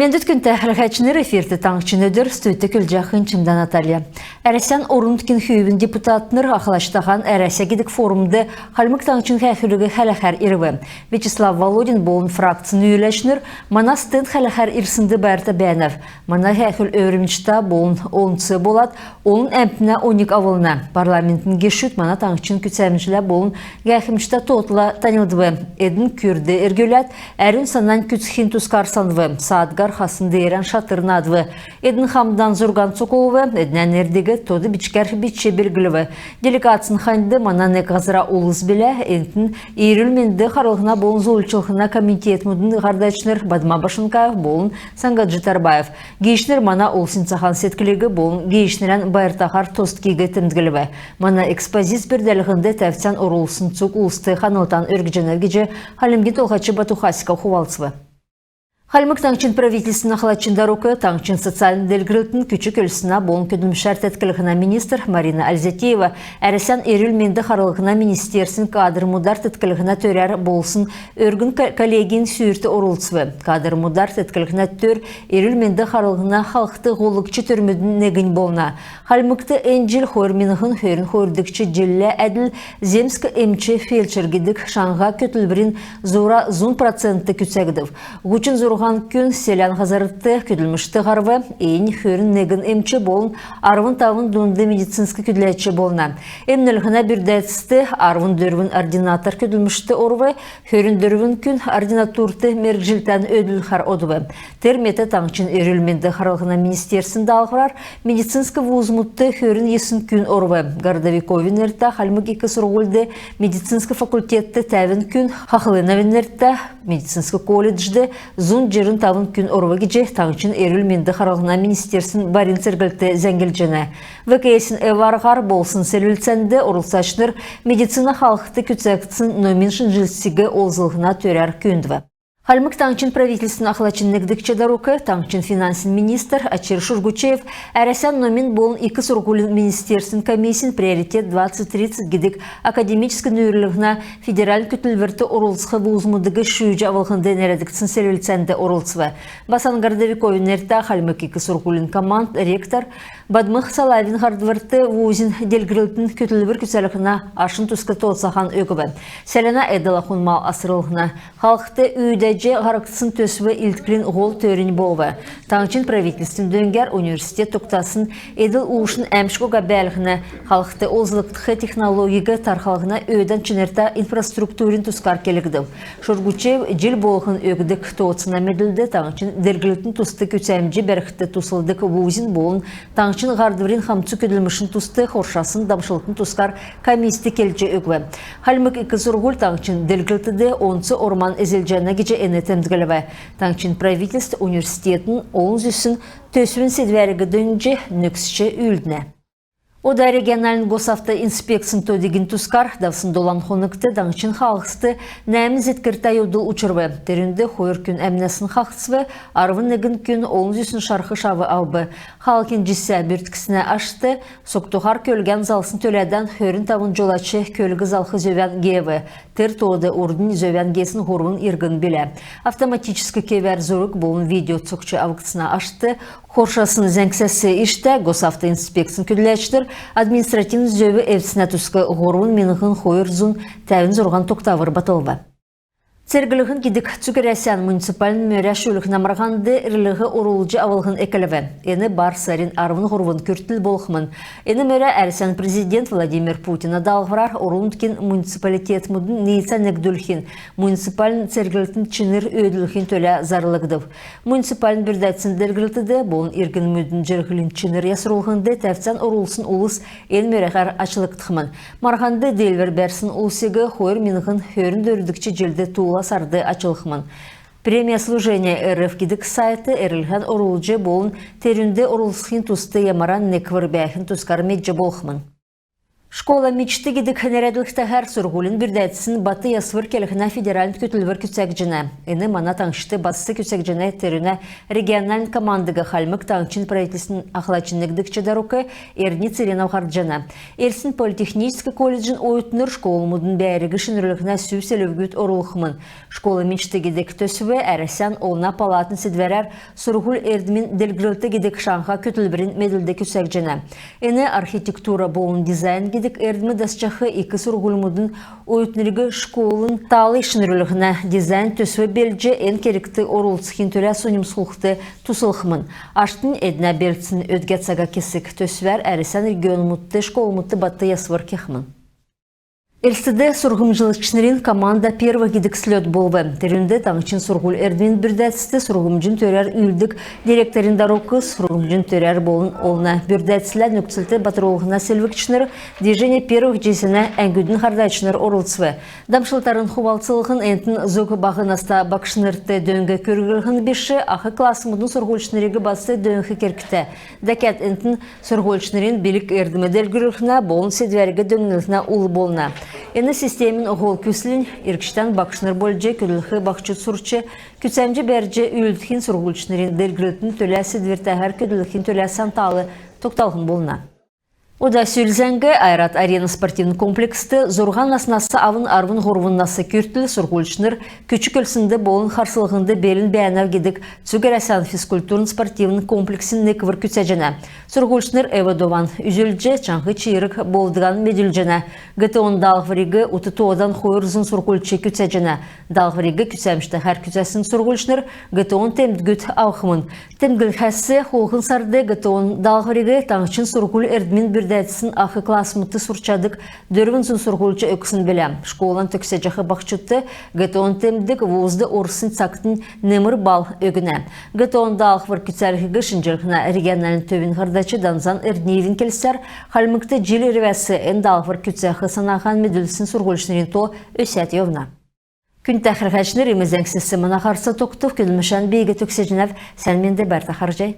Мендет күнті әрғачыныр эфирді таңчын өдір стүйті күлжақын чымда Наталья. Әресен орынткин хүйбін депутатыныр ақылаштаған әрәсе кедік форумды қалмық таңчын қәхілігі хәләхәр ирві. Вячеслав Володин болын фракцияны үйләшінір, мана стенд хәләхәр ирсінді бәрті бәнәв. Мана қәхіл өрімчта болын онцы болат, оның әмпіне 12 авылына. Парламентін кешіт мана таңчын күтсәміншілі болын қәхімчта тотла танылдывы. Эдін күрді әргеләт, әрін санан күтсхин тұскарсанвы. Саадгар хасын дейрен шатырнадвы. Эдін хамдан зұрған цуколвы, эдінен әрдегі тоды бичкер биче белгіліві. Делегацин ханды мананы ғазыра олыз білі, әнтін үйрілменді қарылғына болын золчылғына комитет мұдын ғардачныр Бадма Башынкаев болын Сангаджи Тарбаев. Гейшнер мана олсын сахан сеткілігі болын гейшнерен байыртақар тосткегі тімдгіліві. Мана экспозиц бірдәлігінде тәфтен орылсын цук ұлысты қанылтан өргіженергеже халімге толғачы Батухасика хувалцывы. Халмык таңчын правительствінің ақылатчында рукы таңчын социалын делгірілтін күчік өлісіна болын көдім шәрт әткілігіна министр Марина Альзатеева әресен ерілменді қарылығына министерсін кадр мұдар тәткілігіна төрер болсын өргін коллегин сүйірті орылцывы. Кадр мұдар тәткілігіна төр ерілменді қарылығына халықты ғолықчы түрмідің негін болна. Халмыкты әнжіл хөрменіғын хөрін хөрдікчі jelлі әділ земскі әмчі фельдшергедік шанға көтілбірін зура зун процентті күтсәгдів. Ғучын зұрған күн селян ғазарытты күділмішті ғарвы, ең хөрін негін әмчі болын арвын тавын дұнды медицинскі күділәтші болына. Әмнілғіна бірдәтісті арвын дөрвін ординатор күділмішті орвы, хөрін дөрвін күн ординатурты мергжилтан өділ қар одывы. Терметі таңчын өрілменді қарылғына министерсінде алғырар, медицинскі вузмутты хөрін есін күн орвы. Городовиковин әрті халмык екі сұрғылды медицинскі факультетті тәвін күн, хақылыновин әрті медицинскі колледжді зун жерін тавын күн орвы кеже таңчын өрілменді қарылғына министерсін барин сәргілті зәңгілжені. ВКСін әварғар болсын сәлілцәнді орылсашныр медицина халықты күтсәктісін номиншын жилсігі олзылғына төрәр күндіві. Халмык таңчын правительствін ақылачыннегдікче дарукы, таңчын финансин министр Ачир Шургучев әрәсен номин болын 2 сұрғылын министерсін комиссин приоритет 2030 гедік академическі нөрлігіна федераль күтілверті орылсқы бұзмудығы шүйжі авылғынды нәредіксін сәрілцәнді орылсывы. Басан Городовиковин әрті Халмык 2 сұрғылын команд ректор Бадмық Салавин ғардвырты вузин делгірілтін күтілвір күсәліғіна ашын тұсқы толсақан өкібі. Сәліна әділақын мал асырылғына. Халықты үйдәже ғарықтысын төсіві илткілін ғол төрін болғы. Таңчын правительствін дөңгер университет тұқтасын әділ ұшын әмшкоға бәліғіна. Халықты озылықтықы технологиға тарқалығына өйден чынерта инфраструктурин тұскар келігді. Шургучев жел болғын өгідік тоғытсына меділді. Таңчын делгірілтін тұсты күтсәмжі бәріқті тұсылдық вузин болын таңчын ғардывырин хамцу көділмішін тұсты қоршасын дамшылықтың тұскар комиссті келже өгві. Халмык 2 сұрғыл таңчын делгілтіде онцы орман әзелжәні кеже әнетемдгіліві. Таңчын правительств университетін оң зүсін төсуін седвәрігі дөнже нүксші үлдіне. Ода региональный госавто инспекциян тодигин тускар давсын долан хоныкты даңчын халықсты нәміз еткіртай удыл учырвы. Терінде хойыр күн әмнесін хақсывы, арвын негін күн оң зүсін шарқы шавы албы. Халқын жisse бүрткісіне ашты, соқтуғар көлген залсын төләден хөрін тавын жолачы көлгі залқы зөвен геві. Тер тоды ордын зөвен гесін хорвын иргін білі. Автоматическі кевер зорық болын видео цокчы авықтысына ашты. Хоршасын зәңксәсі ішті госавто инспекциян күділәчтір. Административный зөбі әвсіне тұсқы ғорын меніғын қойыр зұн тәуін зорған тоқтавыр батылғы. Сергілігін кедік Цукерясян муниципалін мөрәш өлігін амырғанды ірлігі орылжы авылғын әкіліві. Әні бар сарин арвын ғорвын күртіл болқымын. Әні мөрә әрсен президент Владимир Путина далғырар орылынткен муниципалитет мұдын нейцан әкдүлхін. Муниципалін сергілітін чыныр өйділхін төлі зарлығдып. Муниципалін бірдәтсін дәргілітіді болын ергін мүдін жергілін чыныр ясырылғынды тәфтен орылсын ұлыс ән мөрәғар ашылықтықмын. Марғанды делвер бәрсін ұлсегі хойыр меніғын хөрін дөрдікчі желді туыла сарды açılықмын. Премия служения РФ кедік сайты әрілген орылжы болын терінде орылсықын тұсты ямаран неквір бәйхін тұскар меджі болқымын. Школа мечты гидик хенередліктәғәр сұрғулын бірдәтісін баты ясвыр келіхіна федералін көтілвір күтсәк жіне. Әні мана таңшыты басы күтсәк жіне теріне регионалын командыға халмык таңшын правительсін ақлачыннығдық чадаруқы әрні цирена ұғард жіне. Әрсін политехнический колледжін ойытыныр школымудың бәрігі шынырылығына сүйс әлөвгіт орылықмын. Школа мечты гидик төсіві әрәсән олына палатын сідверер сұрғул әрдімін делгілті гидик шанға көтілбірін меділді күтсәк жіне. Әні архитектура болын дизайн гидик эрдімі дасчақы екі сұрғылымудың ойытнырығы школын талы шынырылығына дизайн төсі белже ән керекті орылцықын төлі соним сұлықты тұсылықмын. Аштың әдіне белцін өдгетсаға кесік төсівер әрісан регионымутты школымутты батты ясвар кехмін. Эльстеде сургумжилычнырин команда первый гидик слет болвы. Терінде таңчын сургул эрдмин бірдәтісті сургумжин төрер үлдік директорин даруқы сургумжин төрер болын олына бірдәтісілі нүктілті батыролығына сельвікчныр движение первых жесіне әңгүдің хардайчныр орылцвы. Дамшылтарын хувалцылығын әнтін зөгі бағынаста бақшынырты дөнгі көргілігін беші ақы классымудың сургулчнырығы басы дөнгі керкті. Дәкет әнтін сургулчнырин билік эрдімедел гүрілігіне болын седвергі дөнгілігіне улы болына. Әні системін оғыл күсілін иркштан бақшыныр болжы күліхі бақчы сұрчы, күтсәмжі бәржі үйілдікін сұрғылчынырын дәргілітін төлясі двертәғар күділікін төлясі анталы тоқталғын болына. Ода сүйілзәңгі Айрат арена спортивный комплексті зорған наснасы авын арвын ғорвыннасы күртіл сұрғылчыныр күчік өлсінді болын қарсылығынды белін бәйінав гедік Цугерасан физкультурын спортивный комплексін неквір күтсәжіне. Сұрғылчыныр Эвадован үзілже чаңғы чиырық болдыған меділжіне. Гітеон далғваригі ұты тоғадан қойырзын сұрғылчы күтсәжіне. Далғваригі күтсәмішті әр күтсәсін сұрғылчыныр Гітеон темдгүт ауқымын. Темгіл қәсі қолғын сарды Гітеон далғваригі таңшын сұрғыл әрдмін бірдәтісін ақы классымытты сұрчадық дөрвінсін сұрғылчы өксін білем. Школан төксе жақы бақчытты Гітеон темдік вузды орсын цақтын немір бал өгіне. Гітеон далғвар күтсәрхігі шынжырғына регионалын төвін ғардачы данзан әрднейвін келсер, қалмықты жел ервәсі ән далғвар күтсәхі санаған меділісін сұрғылчынырын то өсәт евна. Күн тәхір ғәшінер емізәңсісі мұна қарсы тоқтық күлмішан бейгі төксе жінәв сәлменді бәрті қаржай.